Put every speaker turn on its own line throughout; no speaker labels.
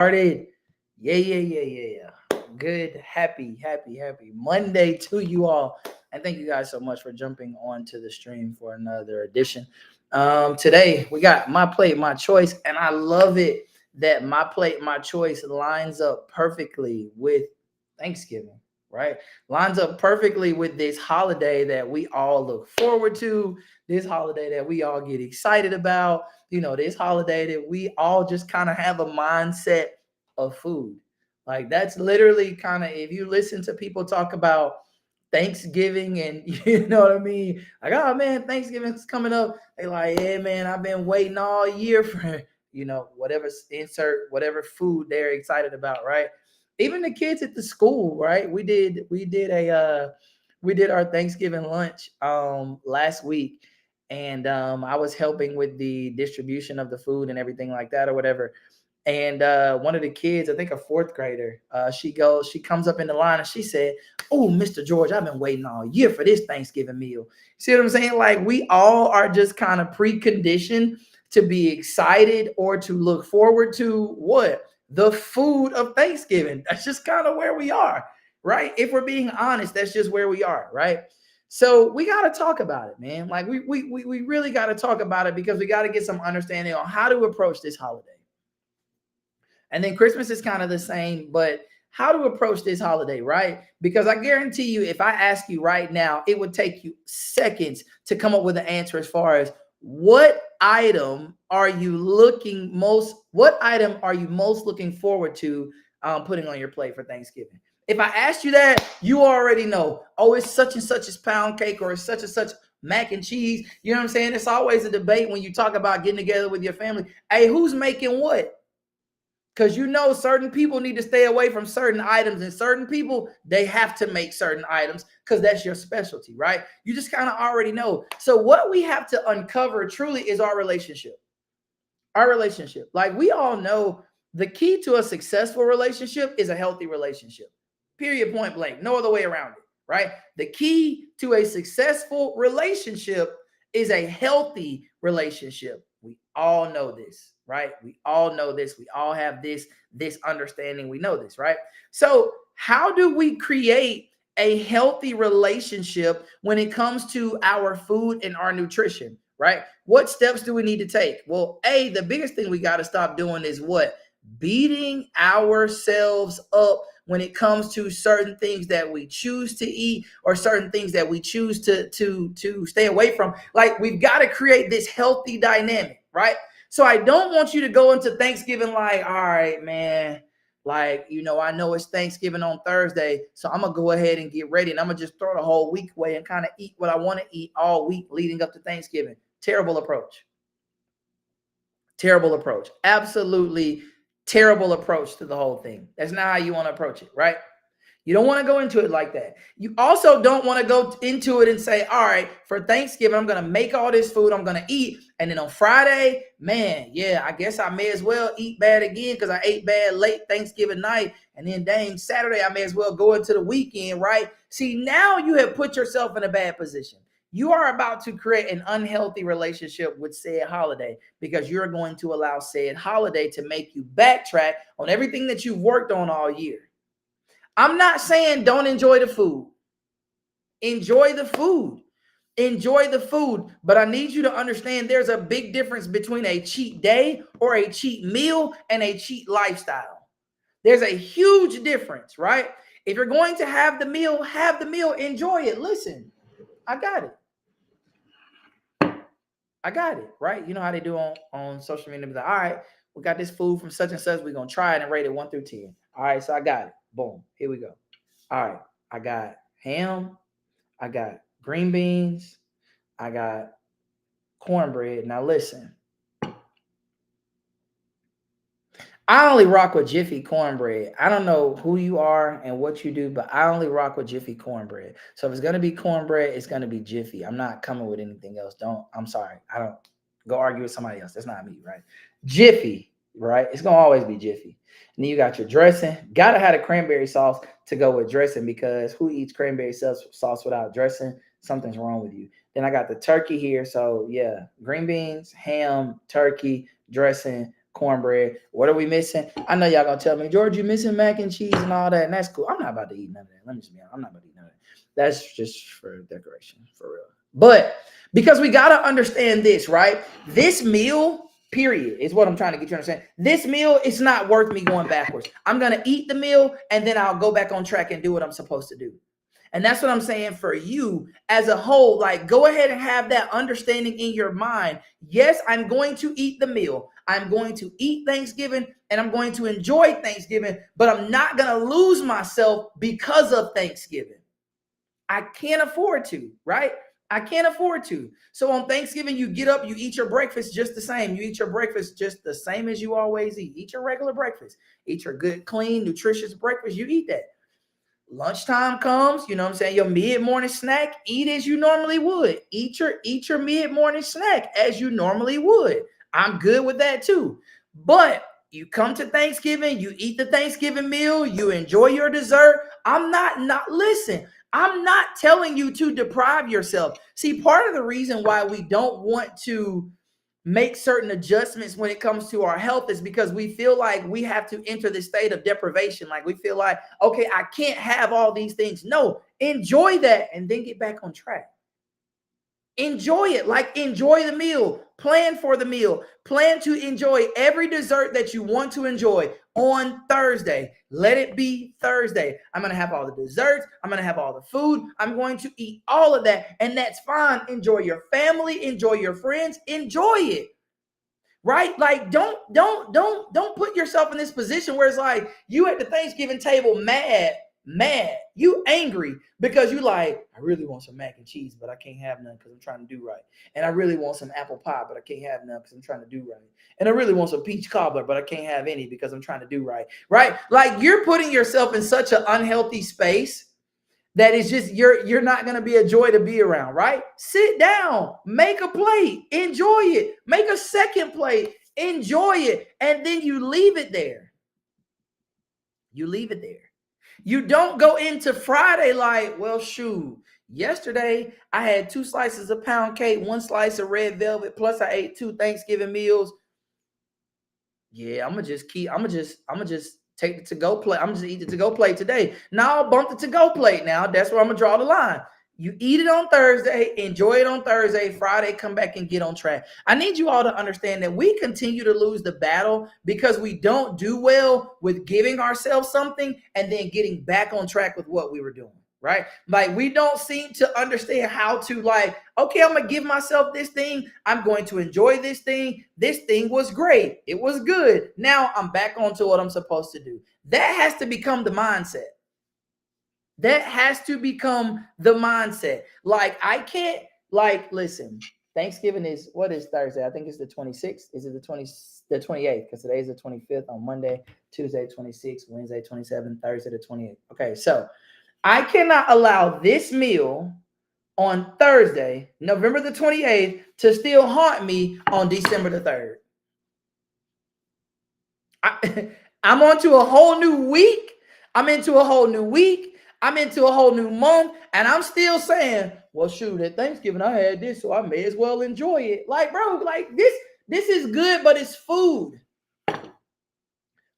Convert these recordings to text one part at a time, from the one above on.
Started. Yeah. Good, happy Monday to you all. And thank you guys so much for jumping onto the stream for another edition. Today we got my plate, my choice, and I love it that my plate, my choice lines up perfectly with Thanksgiving, right? Lines up perfectly with this holiday that we all look forward to, this holiday that we all get excited about, this holiday that we all just kind of have a mindset of food. Like that's literally kind of if you listen to people talk about Thanksgiving and you know what I mean, like oh man, Thanksgiving's coming up. They like, yeah man, I've been waiting all year for whatever insert whatever food they're excited about, right? Even the kids at the school, right? We did our Thanksgiving lunch last week, and I was helping with the distribution of the food and everything like that or whatever. And one of the kids, I think a fourth grader, she comes up in the line and she said, "Oh, Mr. George, I've been waiting all year for this Thanksgiving meal." See what I'm saying? Like we all are just kind of preconditioned to be excited or to look forward to what? The food of Thanksgiving. That's just kind of where we are, right? If we're being honest, that's just where we are, right? So we got to talk about it, man. Like we really got to talk about it because we got to get some understanding on how to approach this holiday. And then Christmas is kind of the same, but how to approach this holiday, right? Because I guarantee you, if I ask you right now, it would take you seconds to come up with an answer as far as what item are you most looking forward to putting on your plate for Thanksgiving? If I asked you that, you already know. Oh, it's such and such as pound cake or it's such and such mac and cheese. You know what I'm saying? It's always a debate when you talk about getting together with your family. Hey, who's making what? Because certain people need to stay away from certain items, and certain people they have to make certain items because that's your specialty, right? You just kind of already know. So what we have to uncover truly is our relationship. Our relationship. Like we all know the key to a successful relationship is a healthy relationship. Period, point blank. No other way around it, right? The key to a successful relationship is a healthy relationship. We all know this, right? We all know this. We all have this understanding. We know this, right? So, how do we create a healthy relationship when it comes to our food and our nutrition, right? What steps do we need to take? Well, the biggest thing we got to stop doing is what? Beating ourselves up when it comes to certain things that we choose to eat or certain things that we choose to stay away from. Like we've got to create this healthy dynamic, right? So I don't want you to go into Thanksgiving like, all right, man, like, I know it's Thanksgiving on Thursday, so I'm going to go ahead and get ready and I'm going to just throw the whole week away and kind of eat what I want to eat all week leading up to Thanksgiving. Terrible approach. Terrible approach. Absolutely terrible approach to the whole thing. That's not how you want to approach it, right? You don't want to go into it like that. You also don't want to go into it and say, all right, for Thanksgiving, I'm going to make all this food I'm going to eat. And then on Friday, man, yeah, I guess I may as well eat bad again because I ate bad late Thanksgiving night. And then dang, Saturday, I may as well go into the weekend, right? See, now you have put yourself in a bad position. You are about to create an unhealthy relationship with said holiday because you're going to allow said holiday to make you backtrack on everything that you've worked on all year. I'm not saying don't enjoy the food. Enjoy the food. Enjoy the food. But I need you to understand there's a big difference between a cheat day or a cheat meal and a cheat lifestyle. There's a huge difference, right? If you're going to have the meal, enjoy it. Listen, I got it. Right? You know how they do on social media. Like, all right, we got this food from such and such. We're going to try it and rate it 1 through 10. All right, so I got it. Boom. Here we go. All right, I got ham. I got green beans. I got cornbread. Now listen, I only rock with Jiffy cornbread. I don't know who you are and what you do, but I only rock with Jiffy cornbread. So if it's gonna be cornbread, it's gonna be Jiffy. I'm not coming with anything else. I'm sorry. I don't go argue with somebody else. That's not me, right? Jiffy, right? It's gonna always be Jiffy. And then you got your dressing. Gotta have the cranberry sauce to go with dressing because who eats cranberry sauce without dressing? Something's wrong with you. Then I got the turkey here. So yeah, green beans, ham, turkey, dressing, cornbread. What are we missing? I know y'all gonna tell me, George, you missing mac and cheese and all that, and that's cool. I'm not about to eat none of that. Let me just be honest. I'm not about to eat none of that. That's just for decoration, for real. But because we gotta understand this, right? This meal, period, is what I'm trying to get you to understand. This meal is not worth me going backwards. I'm gonna eat the meal and then I'll go back on track and do what I'm supposed to do. And that's what I'm saying for you as a whole. Like, go ahead and have that understanding in your mind. Yes, I'm going to eat the meal. I'm going to eat Thanksgiving and I'm going to enjoy Thanksgiving, but I'm not going to lose myself because of Thanksgiving. I can't afford to, right? I can't afford to. So on Thanksgiving, you get up, you eat your breakfast just the same. You eat your breakfast just the same as you always eat. Eat your regular breakfast. Eat your good, clean, nutritious breakfast. You eat that. Lunchtime comes, you know what I'm saying? Your mid-morning snack, eat as you normally would. Eat your mid-morning snack as you normally would. I'm good with that too. But you come to Thanksgiving, you eat the Thanksgiving meal, you enjoy your dessert. Listen, I'm not telling you to deprive yourself. See, part of the reason why we don't want to make certain adjustments when it comes to our health is because we feel like we have to enter this state of deprivation. Like we feel like, okay, I can't have all these things. No, enjoy that and then get back on track. Enjoy it. Like enjoy the meal. Plan for the meal. Plan to enjoy every dessert that you want to enjoy on Thursday. Let it be Thursday. I'm going to have all the desserts. I'm going to have all the food. I'm going to eat all of that. And that's fine. Enjoy your family. Enjoy your friends. Enjoy it. Right? Like don't put yourself in this position where it's like you at the Thanksgiving table mad, you angry because you like, I really want some mac and cheese, but I can't have none because I'm trying to do right. And I really want some apple pie, but I can't have none because I'm trying to do right. And I really want some peach cobbler, but I can't have any because I'm trying to do right. Right? Like you're putting yourself in such an unhealthy space that is just you're not going to be a joy to be around, right? Sit down, make a plate, enjoy it, make a second plate, enjoy it, and then you leave it there. You leave it there. You don't go into Friday like, well, shoot, yesterday I had 2 slices of pound cake, 1 slice of red velvet, plus I ate 2 Thanksgiving meals. Yeah, I'm gonna just take the to-go plate. I'm just eat the to-go plate today. Now I'll bump the to-go plate now. That's where I'm gonna draw the line. You eat it on Thursday, enjoy it on Thursday, Friday, come back and get on track. I need you all to understand that we continue to lose the battle because we don't do well with giving ourselves something and then getting back on track with what we were doing, right? Like we don't seem to understand how to like, okay, I'm gonna give myself this thing. I'm going to enjoy this thing. This thing was great. It was good. Now I'm back onto what I'm supposed to do. That has to become the mindset. That has to become the mindset. Like I can't like listen. Thanksgiving is what is Thursday? I think it's the 26th. Is it the 28th? Because today is the 25th on Monday, Tuesday 26th, Wednesday 27th, Thursday the 28th. Okay, so I cannot allow this meal on Thursday, November the 28th, to still haunt me on December the 3rd. I'm on to a whole new week. I'm into a whole new week. I'm into a whole new month. And I'm still saying, well, shoot, at Thanksgiving, I had this, so I may as well enjoy it. Like, bro, like this is good, but it's food.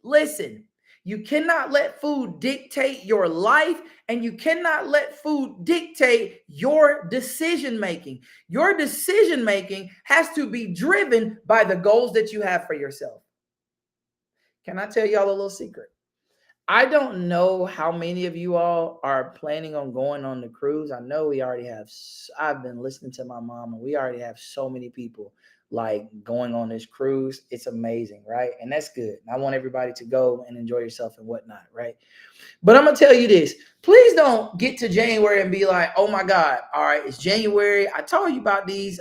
Listen, you cannot let food dictate your life, and you cannot let food dictate your decision making. Your decision making has to be driven by the goals that you have for yourself. Can I tell y'all a little secret? I don't know how many of you all are planning on going on the cruise. I know we already have. I've been listening to my mom, and we already have so many people like going on this cruise. It's amazing, right? And that's good. I want everybody to go and enjoy yourself and whatnot, right? But I'm gonna tell you this: please don't get to January and be like, "Oh my God, all right, it's January. I told you about these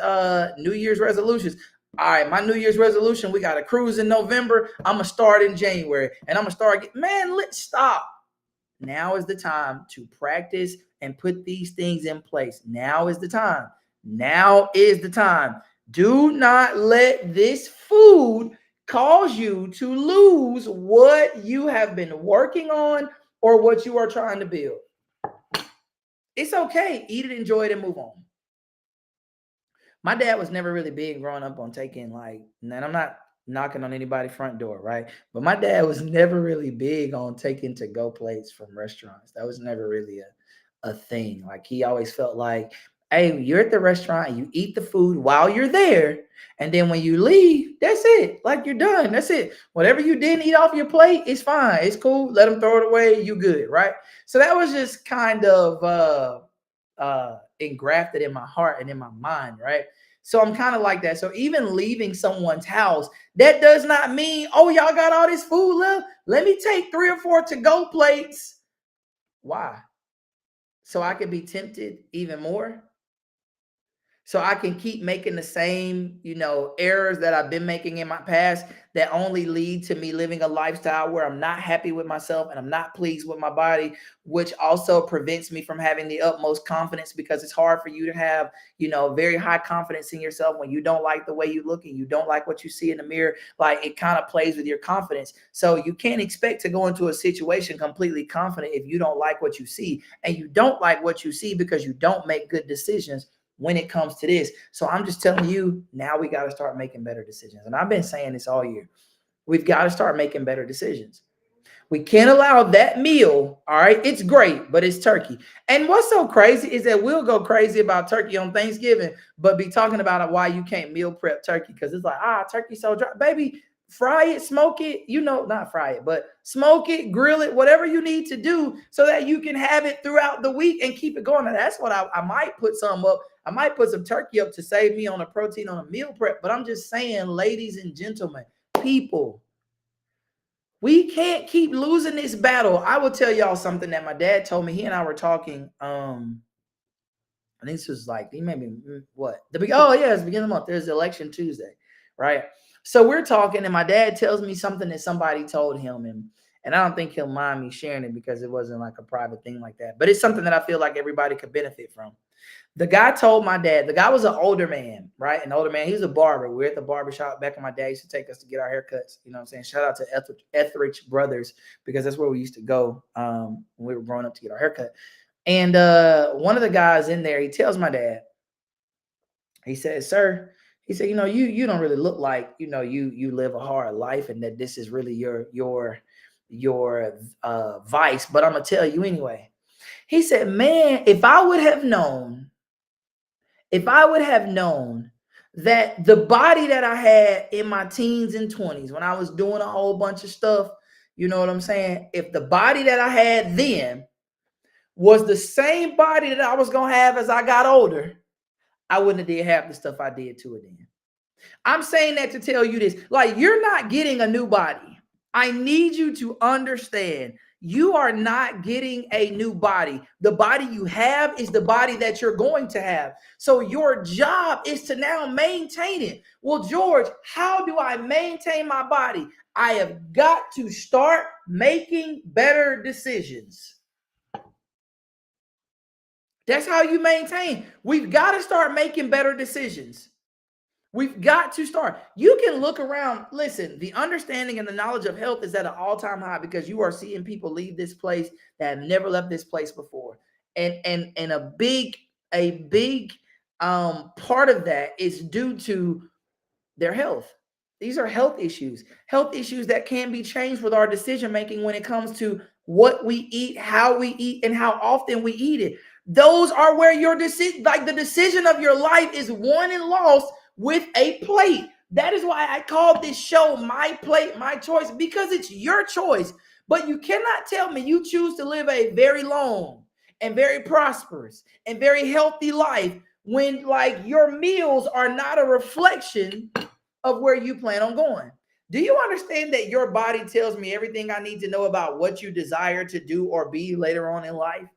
New Year's resolutions. All right, my New Year's resolution, we got a cruise in November. I'm gonna start in January, and I'm gonna start. Man, let's stop. Now is the time to practice and put these things in place. Now is the time. Now is the time. Do not let this food cause you to lose what you have been working on or what you are trying to build. It's okay. Eat it, enjoy it, and move on. My dad was never really big growing up on taking like, and I'm not knocking on anybody's front door, right? But my dad was never really big on taking to go plates from restaurants. That was never really a thing. Like he always felt like, hey, you're at the restaurant and you eat the food while you're there. And then when you leave, that's it. Like you're done. That's it. Whatever you didn't eat off your plate, it's fine. It's cool. Let them throw it away. You good, right? So that was just kind of engrafted in my heart and in my mind, right? So I'm kind of like that. So even leaving someone's house, that does not mean, oh, y'all got all this food left. Let me take 3 or 4 to go plates. Why? So I can be tempted even more. So I can keep making the same, errors that I've been making in my past that only lead to me living a lifestyle where I'm not happy with myself and I'm not pleased with my body, which also prevents me from having the utmost confidence, because it's hard for you to have, very high confidence in yourself when you don't like the way you look and you don't like what you see in the mirror. Like it kind of plays with your confidence. So you can't expect to go into a situation completely confident if you don't like what you see, and you don't like what you see because you don't make good decisions when it comes to this. So I'm just telling you, now we got to start making better decisions. And I've been saying this all year. We've got to start making better decisions. We can't allow that meal. All right. It's great, but it's turkey. And what's so crazy is that we'll go crazy about turkey on Thanksgiving, but be talking about why you can't meal prep turkey. Cause it's like, turkey's so dry. Baby, fry it, smoke it, not fry it, but smoke it, grill it, whatever you need to do so that you can have it throughout the week and keep it going. And that's what I might put some up. I might put some turkey up to save me on a protein on a meal prep. But I'm just saying, ladies and gentlemen, people, we can't keep losing this battle. I will tell y'all something that my dad told me. He and I were talking. I think this was like maybe what it's the beginning of the month. There's election Tuesday, right? So we're talking, and my dad tells me something that somebody told him, and I don't think he'll mind me sharing it because it wasn't like a private thing like that. But it's something that I feel like everybody could benefit from. The guy told my dad, the guy was an older man, right? An older man. He was a barber. We were at the barber shop back in my dad used to take us to get our haircuts. You know what I'm saying? Shout out to Etheridge Brothers, because that's where we used to go when we were growing up to get our haircut. And one of the guys in there, he tells my dad, he says, sir, he said, you don't really look like, you live a hard life and that this is really your vice, but I'm going to tell you anyway. He said, man, if I would have known that the body that I had in my teens and 20s when I was doing a whole bunch of stuff, you know what I'm saying? If the body that I had then was the same body that I was going to have as I got older, I wouldn't have did half the stuff I did to it then. I'm saying that to tell you this. Like, you're not getting a new body. I need you to understand, you are not getting a new body. The body you have is the body that you're going to have. So your job is to now maintain it. Well, George, how do I maintain my body? I have got to start making better decisions. That's how you maintain. We've got to start making better decisions. We've got to start. You can look around. Listen, the understanding and the knowledge of health is at an all-time high because you are seeing people leave this place that have never left this place before. And a big part of that is due to their health. These are health issues that can be changed with our decision making when it comes to what we eat, how we eat, and how often we eat it. Those are where your decision, like the decision of your life, is won and lost with a plate. That is why I called this show My Plate, My Choice, because it's your choice. But you cannot tell me you choose to live a very long and very prosperous and very healthy life when like your meals are not a reflection of where you plan on going. Do you understand that your body tells me everything I need to know about what you desire to do or be later on in life?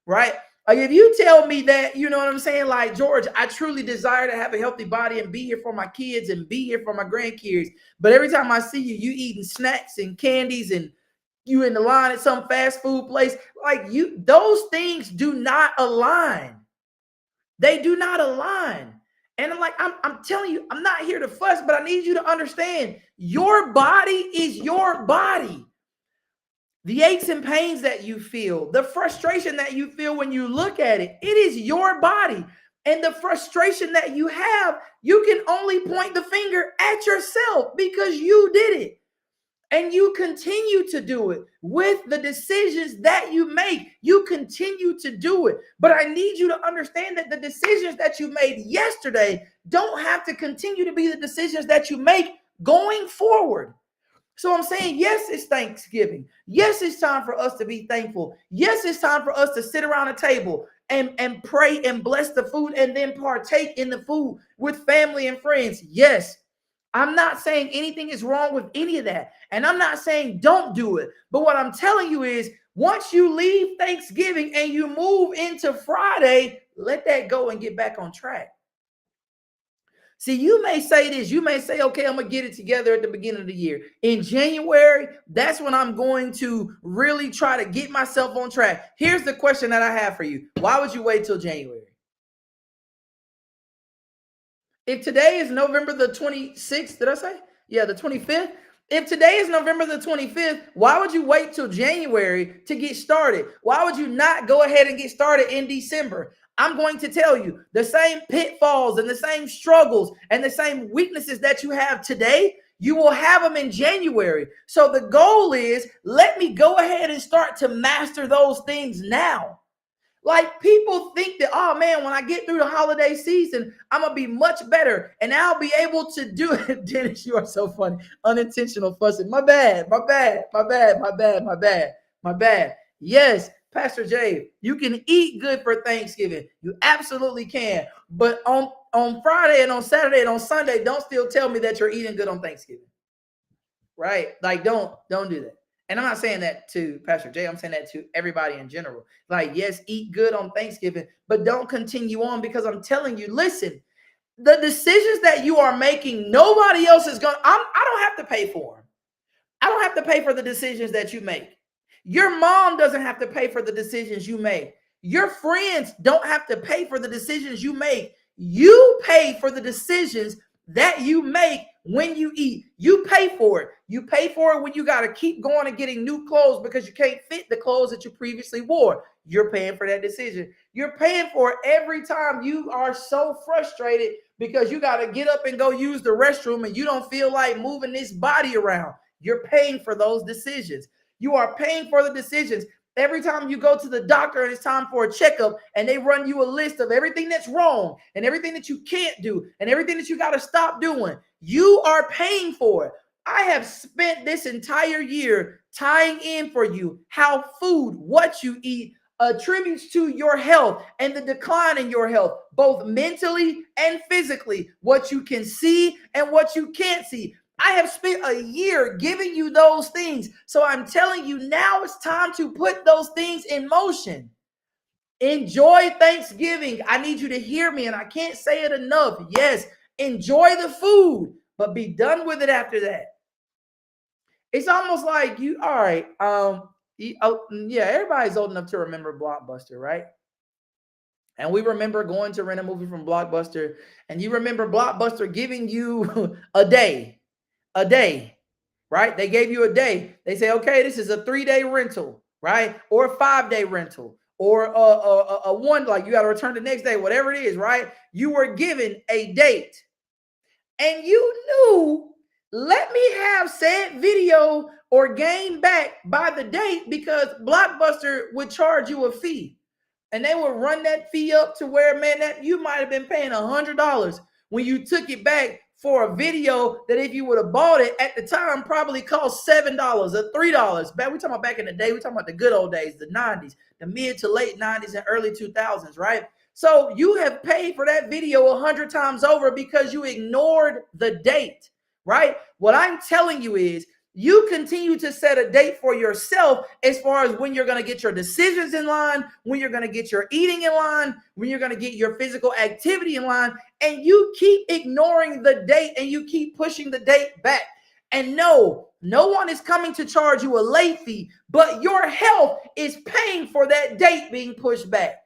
Right? Like if you tell me that, you know what I'm saying? Like, George, I truly desire to have a healthy body and be here for my kids and be here for my grandkids. But every time I see you, you eating snacks and candies and you in the line at some fast food place, like those things do not align. They do not align. And I'm telling you, I'm not here to fuss, but I need you to understand your body is your body. The aches and pains that you feel, the frustration that you feel when you look at it, it is your body. And the frustration that you have, you can only point the finger at yourself because you did it. And you continue to do it with the decisions that you make. You continue to do it. But I need you to understand that the decisions that you made yesterday don't have to continue to be the decisions that you make going forward. So I'm saying, yes, it's Thanksgiving. Yes, it's time for us to be thankful. Yes, it's time for us to sit around a table and pray and bless the food and then partake in the food with family and friends. Yes, I'm not saying anything is wrong with any of that. And I'm not saying don't do it. But what I'm telling you is once you leave Thanksgiving and you move into Friday, let that go and get back on track. See, you may say this. You may say, okay, I'm going to get it together at the beginning of the year. In January, that's when I'm going to really try to get myself on track. Here's the question that I have for you. Why would you wait till January? If today is November the 26th, did I say? Yeah, the 25th. If today is November the 25th, why would you wait till January to get started? Why would you not go ahead and get started in December? I'm going to tell you the same pitfalls and the same struggles and the same weaknesses that you have today, you will have them in January. So the goal is let me go ahead and start to master those things now. Like people think that, oh man, when I get through the holiday season, I'm gonna be much better and I'll be able to do it. Dennis, you are so funny. Unintentional fussing. My bad, my bad, my bad, my bad, my bad, my bad. Yes, Pastor Jay, you can eat good for Thanksgiving. You absolutely can. But on Friday and on Saturday and on Sunday, don't still tell me that you're eating good on Thanksgiving. Right? Like, don't do that. And I'm not saying that to Pastor Jay. I'm saying that to everybody in general. Like, yes, eat good on Thanksgiving, but don't continue on because I'm telling you, listen, the decisions that you are making, nobody else is going. I don't have to pay for them. I don't have to pay for the decisions that you make. Your mom doesn't have to pay for the decisions you make. Your friends don't have to pay for the decisions you make. You pay for the decisions that you make when you eat. You pay for it. You pay for it when you got to keep going and getting new clothes because you can't fit the clothes that you previously wore. You're paying for that decision. You're paying for it every time you are so frustrated because you got to get up and go use the restroom and you don't feel like moving this body around. You're paying for those decisions. You are paying for the decisions. Every time you go to the doctor and it's time for a checkup and they run you a list of everything that's wrong and everything that you can't do and everything that you got to stop doing, you are paying for it. I have spent this entire year tying in for you how food, what you eat, attributes to your health and the decline in your health, both mentally and physically, what you can see and what you can't see. I have spent a year giving you those things. So I'm telling you now it's time to put those things in motion. Enjoy Thanksgiving. I need you to hear me, and I can't say it enough. Yes, enjoy the food, but be done with it after that. It's almost like you, all right. Yeah, everybody's old enough to remember Blockbuster, right? And we remember going to rent a movie from Blockbuster, and you remember Blockbuster giving you a day, right? They gave you a day. They say, okay, this is a 3-day rental, right? Or a 5-day rental, or a one, like you got to return the next day, whatever it is, right? You were given a date and you knew, let me have said video or game back by the date because Blockbuster would charge you a fee. And they would run that fee up to where, man, that you might have been paying $100 when you took it back for a video that if you would have bought it at the time probably cost $7 or $3. Back, we talking about back in the day, we talking about the good old days, the 90s, the mid to late 90s and early 2000s, right? So you have paid for that video 100 times over because you ignored the date, right? What I'm telling you is you continue to set a date for yourself as far as when you're going to get your decisions in line, when you're going to get your eating in line, when you're going to get your physical activity in line, and you keep ignoring the date and you keep pushing the date back. And no one is coming to charge you a late fee, but your health is paying for that date being pushed back.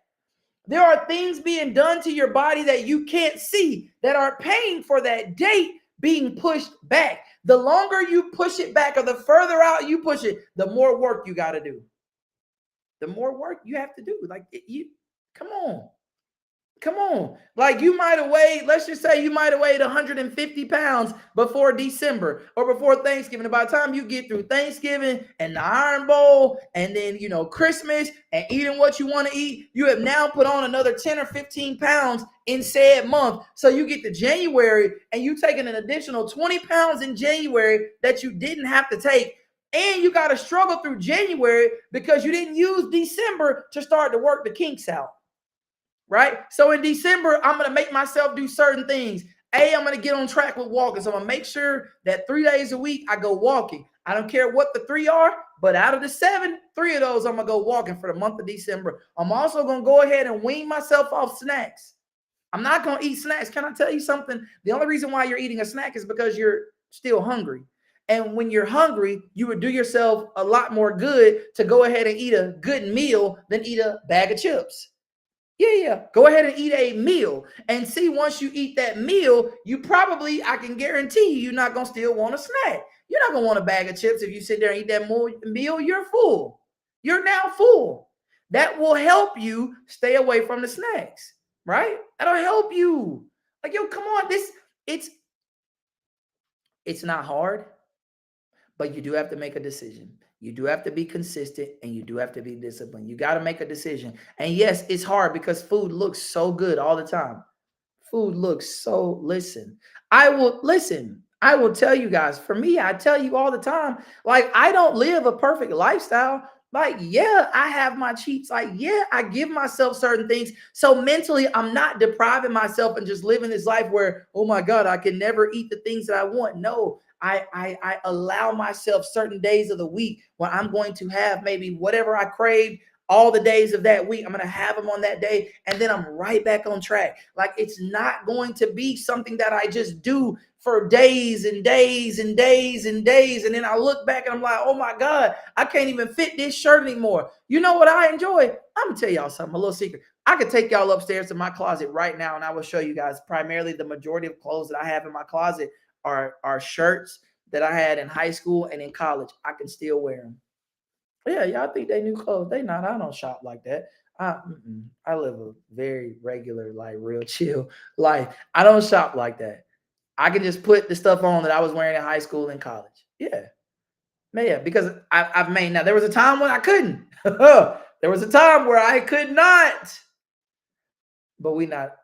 There are things being done to your body that you can't see that are paying for that date being pushed back. The longer you push it back or the further out you push it, the more work you got to do. The more work you have to do. Like, come on. Come on. Like you might have weighed, let's just say you might have weighed 150 pounds before December or before Thanksgiving. And by the time you get through Thanksgiving and the Iron Bowl and then, Christmas and eating what you want to eat, you have now put on another 10 or 15 pounds in said month. So you get to January and you taking an additional 20 pounds in January that you didn't have to take. And you got to struggle through January because you didn't use December to start to work the kinks out. Right? So in December, I'm going to make myself do certain things. I'm going to get on track with walking. So I'm going to make sure that 3 days a week I go walking. I don't care what the three are, but out of the 7, 3 of those I'm going to go walking for the month of December. I'm also going to go ahead and wean myself off snacks. I'm not going to eat snacks. Can I tell you something? The only reason why you're eating a snack is because you're still hungry. And when you're hungry, you would do yourself a lot more good to go ahead and eat a good meal than eat a bag of chips. Yeah. Go ahead and eat a meal and see once you eat that meal, you probably, I can guarantee you, you're not going to still want a snack. You're not going to want a bag of chips if you sit there and eat that meal. You're full. You're now full. That will help you stay away from the snacks, right? That'll help you. Like, yo, come on. It's not hard, but you do have to make a decision. You do have to be consistent and you do have to be disciplined. You got to make a decision. And yes, it's hard because food looks so good all the time. Food looks so, listen. I will tell you guys, for me, I tell you all the time, like, I don't live a perfect lifestyle. Like, yeah, I have my cheats. Like, yeah, I give myself certain things. So mentally, I'm not depriving myself and just living this life where, oh my God, I can never eat the things that I want. No, I allow myself certain days of the week where I'm going to have maybe whatever I crave all the days of that week. I'm going to have them on that day. And then I'm right back on track. Like, it's not going to be something that I just do for days and days and days and days. And then I look back and I'm like, oh my God, I can't even fit this shirt anymore. You know what I enjoy? I'm going to tell y'all something, a little secret. I could take y'all upstairs to my closet right now and I will show you guys primarily the majority of clothes that I have in my closet are shirts that I had in high school and in college. I can still wear them. Yeah, y'all think they new clothes. They not. I don't shop like that. I live a very regular, like real chill life. I don't shop like that. I can just put the stuff on that I was wearing in high school and college. Yeah. Man, yeah, because I've made now. There was a time when I couldn't. There was a time where I could not. But we're not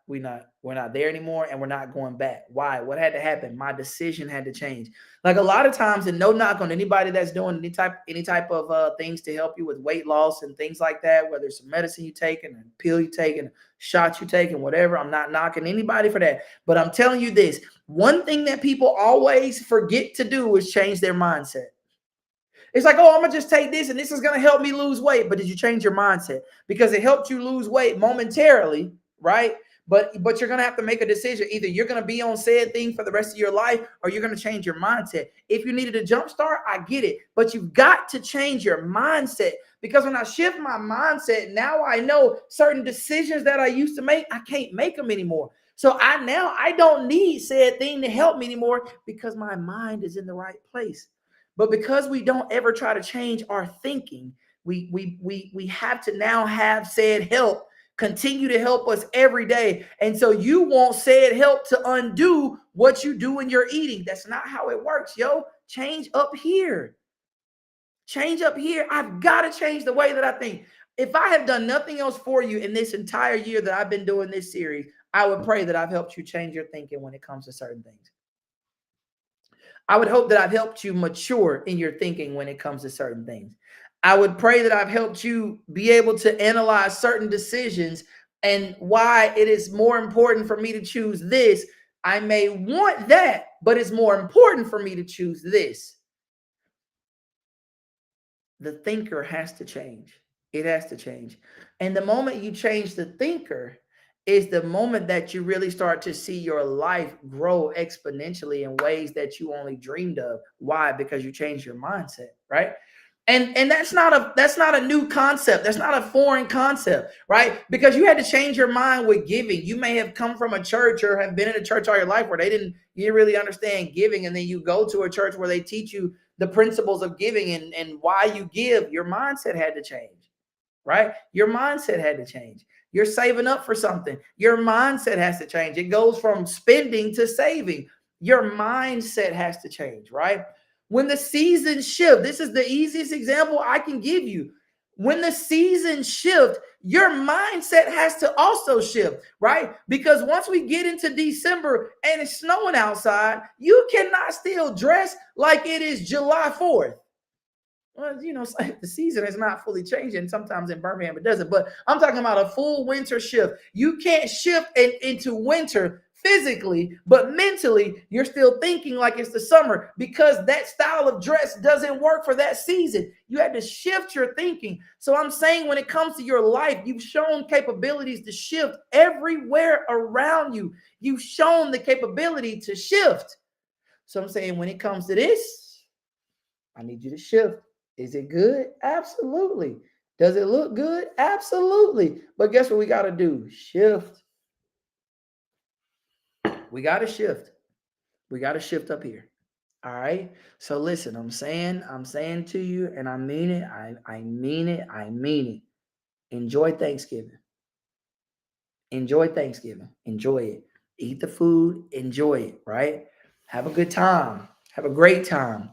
there anymore and we're not going back. Why? What had to happen? My decision had to change. Like a lot of times, and no knock on anybody that's doing any type of things to help you with weight loss and things like that, whether it's some medicine you take and a pill you take and shots you take and whatever. I'm not knocking anybody for that. But I'm telling you this, one thing that people always forget to do is change their mindset. It's like, oh, I'm gonna just take this and this is gonna help me lose weight. But did you change your mindset? Because it helped you lose weight momentarily, right? But you're gonna have to make a decision. Either you're gonna be on said thing for the rest of your life, or you're gonna change your mindset. If you needed a jump start, I get it, but you've got to change your mindset. Because when I shift my mindset, now I know certain decisions that I used to make, I can't make them anymore. So I don't need said thing to help me anymore because my mind is in the right place. But because we don't ever try to change our thinking, we have to now have said help continue to help us every day. And so you want said help to undo what you do in your eating. That's not how it works, yo. Change up here. Change up here. I've got to change the way that I think. If I have done nothing else for you in this entire year that I've been doing this series, I would pray that I've helped you change your thinking when it comes to certain things. I would hope that I've helped you mature in your thinking when it comes to certain things. I would pray that I've helped you be able to analyze certain decisions and why it is more important for me to choose this. I may want that, but it's more important for me to choose this. The thinker has to change. It has to change. And the moment you change the thinker is the moment that you really start to see your life grow exponentially in ways that you only dreamed of. Why? Because you changed your mindset, right? And that's not a new concept. That's not a foreign concept, right? Because you had to change your mind with giving. You may have come from a church or have been in a church all your life where you didn't really understand giving, and then you go to a church where they teach you the principles of giving and why you give. Your mindset had to change, right? Your mindset had to change. You're saving up for something. Your mindset has to change. It goes from spending to saving. Your mindset has to change, right? When the seasons shift, this is the easiest example I can give you. When the seasons shift, your mindset has to also shift, right? Because once we get into December and it's snowing outside, you cannot still dress like it is July 4th. Well, the season is not fully changing. Sometimes in Birmingham it doesn't, but I'm talking about a full winter shift. You can't shift into winter physically, but mentally you're still thinking like it's the summer because that style of dress doesn't work for that season. You had to shift your thinking. So I'm saying when it comes to your life, you've shown capabilities to shift everywhere around you. You've shown the capability to shift. So I'm saying when it comes to this, I need you to shift. Is it good? Absolutely. Does it look good? Absolutely. But guess what we got to do? Shift. We got to shift. We got to shift up here. All right. So listen, I'm saying to you, and I mean it. I mean it. I mean it. Enjoy Thanksgiving. Enjoy Thanksgiving. Enjoy it. Eat the food. Enjoy it. Right. Have a good time. Have a great time.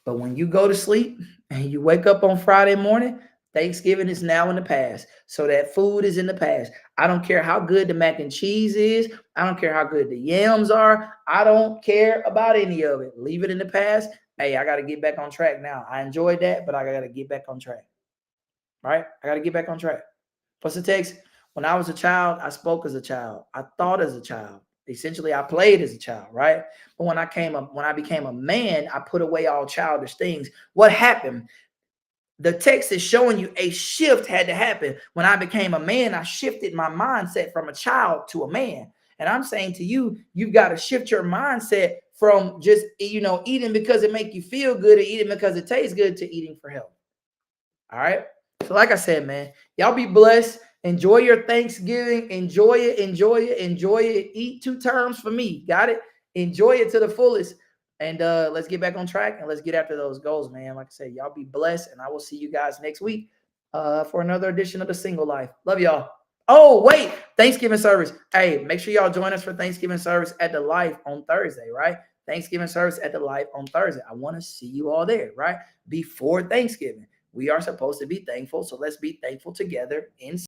But when you go to sleep and you wake up on Friday morning, Thanksgiving is now in the past. So that food is in the past. I don't care how good the mac and cheese is. I don't care how good the yams are. I don't care about any of it. Leave it in the past. Hey, I got to get back on track now. I enjoyed that, but I got to get back on track. Right? I got to get back on track. What's the text? When I was a child, I spoke as a child. I thought as a child. Essentially, I played as a child, right? But when I became a man, I put away all childish things. What happened? The text is showing you a shift had to happen. When I became a man, I shifted my mindset from a child to a man. And I'm saying to you, you've got to shift your mindset from just, eating because it make you feel good or eating because it tastes good to eating for health. All right. So, like I said, man, y'all be blessed. Enjoy your Thanksgiving. Enjoy it. Enjoy it. Enjoy it. Eat 2 terms for me. Got it? Enjoy it to the fullest. And let's get back on track and let's get after those goals, man. Like I said, y'all be blessed. And I will see you guys next week for another edition of The Single Life. Love y'all. Oh, wait. Thanksgiving service. Hey, make sure y'all join us for Thanksgiving service at the Life on Thursday, right? Thanksgiving service at the Life on Thursday. I want to see you all there, right? Before Thanksgiving. We are supposed to be thankful. So let's be thankful together in